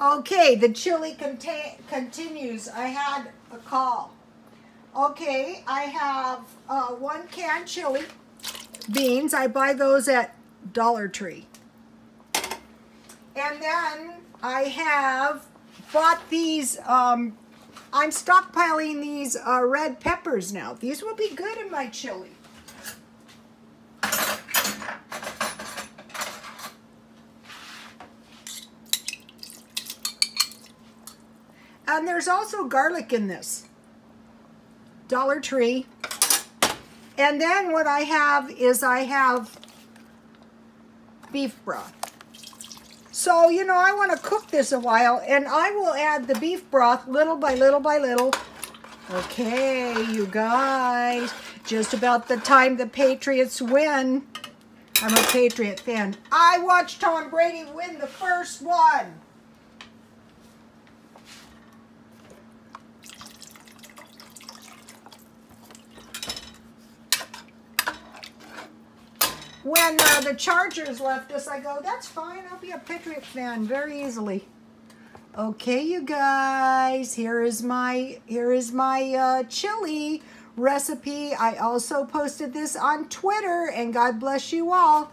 Okay, the chili continues. I had a call. Okay, I have 1 can chili beans. I buy those at Dollar Tree. And then I have bought these, I'm stockpiling these red peppers now. These will be good in my chili. And there's also garlic in this. Dollar Tree. And then what I have is I have beef broth. So, you know, I want to cook this a while, and I will add the beef broth little by little by little. Okay, you guys, just about the time the Patriots win. I'm a Patriot fan. I watched Tom Brady win the first one. When the Chargers left us, I go, that's fine, I'll be a Patriot fan very easily. Okay, you guys, here is my chili recipe. I also posted this on Twitter, and God bless you all.